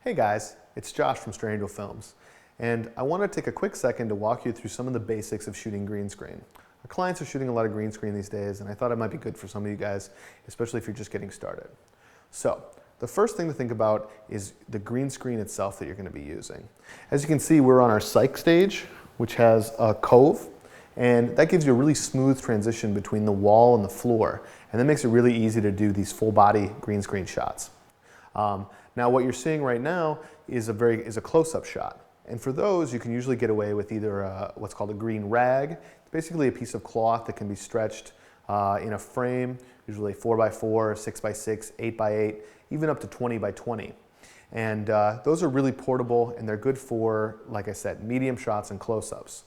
Hey guys, it's Josh from Strangel Films, and I want to take a quick second to walk you through some of the basics of shooting green screen. Our clients are shooting a lot of green screen these days, and I thought it might be good for some of you guys, especially if you're just getting started. So, the first thing to think about is the green screen itself that you're going to be using. As you can see, we're on our psych stage, which has a cove, and that gives you a really smooth transition between the wall and the floor, and that makes it really easy to do these full body green screen shots. Now what you're seeing right now is a close-up shot. And for those, you can usually get away with either what's called a green rag. It's basically a piece of cloth that can be stretched in a frame, usually 4x4, 6x6, 8x8, even up to 20x20. And those are really portable, and they're good for, like I said, medium shots and close-ups.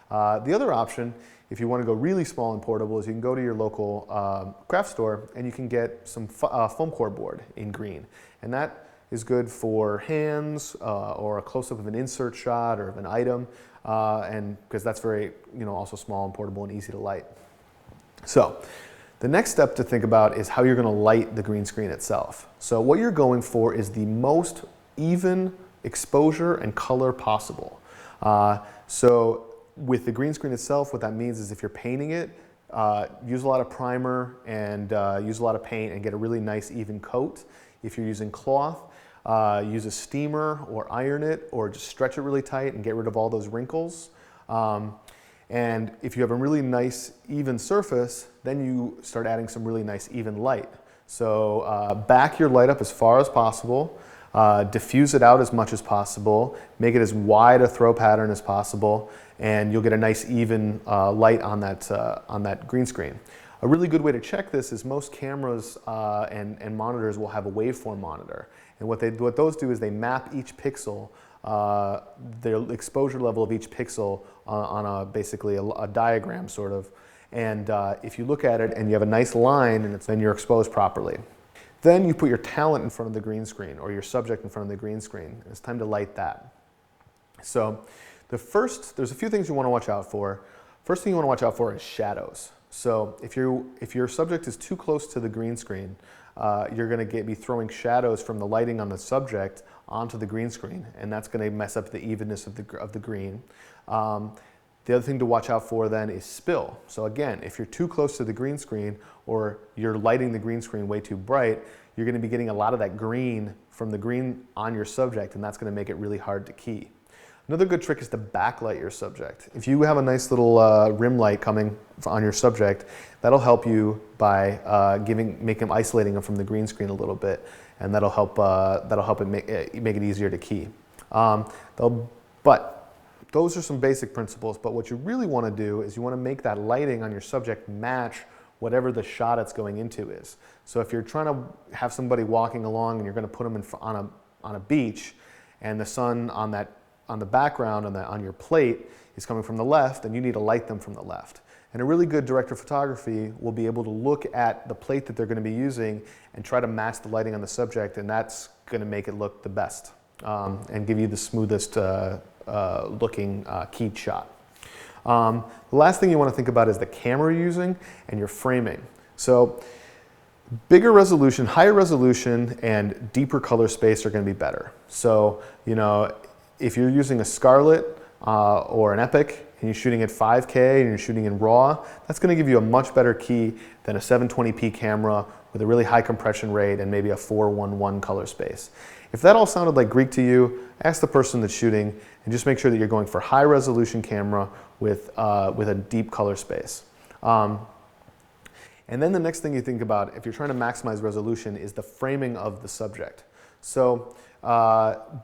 The other option, if you want to go really small and portable, is you can go to your local craft store and you can get some foam core board in green. And that is good for hands or a close-up of an insert shot or of an item, and because that's very, also small and portable and easy to light. So the next step to think about is how you're going to light the green screen itself. So what you're going for is the most even exposure and color possible. So with the green screen itself, what that means is if you're painting it, use a lot of primer and use a lot of paint and get a really nice even coat. If you're using cloth, use a steamer or iron it or just stretch it really tight and get rid of all those wrinkles. And if you have a really nice even surface, then you start adding some really nice even light. So back your light up as far as possible, diffuse it out as much as possible, make it as wide a throw pattern as possible, and you'll get a nice even light on that green screen. A really good way to check this is most cameras and monitors will have a waveform monitor. And what those do is they map each pixel, the exposure level of each pixel on basically a diagram sort of. And if you look at it and you have a nice line, and then you're exposed properly. Then you put your talent in front of the green screen or your subject in front of the green screen. It's time to light that. So there's a few things you want to watch out for. First thing you want to watch out for is shadows. So if your subject is too close to the green screen, you're going to be throwing shadows from the lighting on the subject onto the green screen, and that's going to mess up the evenness of the green. The other thing to watch out for then is spill. So again, if you're too close to the green screen or you're lighting the green screen way too bright, you're going to be getting a lot of that green from the green on your subject, and that's going to make it really hard to key. Another good trick is to backlight your subject. If you have a nice little rim light coming on your subject, that'll help you by isolating them from the green screen a little bit, and that'll help it make it easier to key. But those are some basic principles. But what you really want to do is you want to make that lighting on your subject match whatever the shot it's going into is. So if you're trying to have somebody walking along and you're going to put them on a beach, and the sun on the background on your plate is coming from the left, and you need to light them from the left. And a really good director of photography will be able to look at the plate that they're going to be using and try to match the lighting on the subject, and that's going to make it look the best and give you the smoothest looking keyed shot. The last thing you want to think about is the camera you're using and your framing. So bigger resolution, higher resolution, and deeper color space are going to be better. So, if you're using a Scarlett or an Epic and you're shooting at 5K and you're shooting in RAW, that's going to give you a much better key than a 720p camera with a really high compression rate and maybe a 4:1:1 color space. If that all sounded like Greek to you, ask the person that's shooting and just make sure that you're going for high resolution camera with a deep color space. And then the next thing you think about if you're trying to maximize resolution is the framing of the subject. So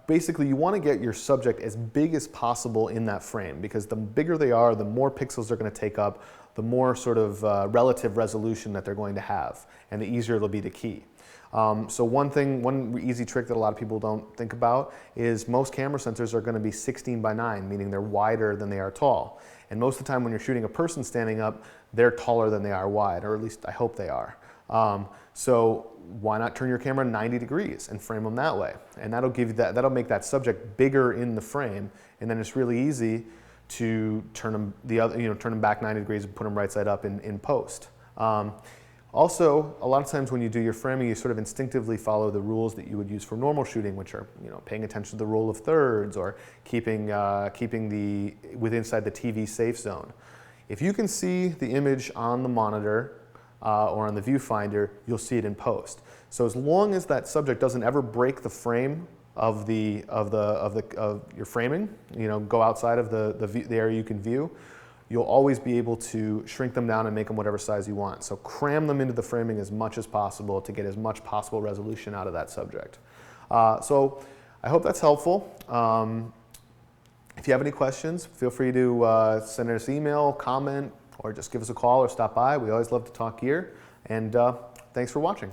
basically you want to get your subject as big as possible in that frame, because the bigger they are, the more pixels they're going to take up, the more sort of relative resolution that they're going to have, and the easier it'll be to key. So one easy trick that a lot of people don't think about is most camera sensors are going to be 16:9, meaning they're wider than they are tall. And most of the time when you're shooting a person standing up, they're taller than they are wide, or at least I hope they are. So why not turn your camera 90 degrees and frame them that way? And that'll make that subject bigger in the frame, and then it's really easy to turn them back 90 degrees and put them right side up in post. Also, a lot of times when you do your framing, you sort of instinctively follow the rules that you would use for normal shooting, which are, paying attention to the rule of thirds or keeping inside the TV safe zone. If you can see the image on the monitor or on the viewfinder, you'll see it in post. So as long as that subject doesn't ever break the frame of your framing, go outside of the area you can view, you'll always be able to shrink them down and make them whatever size you want. So cram them into the framing as much as possible to get as much possible resolution out of that subject. So I hope that's helpful. If you have any questions, feel free to send us an email, comment, or just give us a call or stop by. We always love to talk gear. And thanks for watching.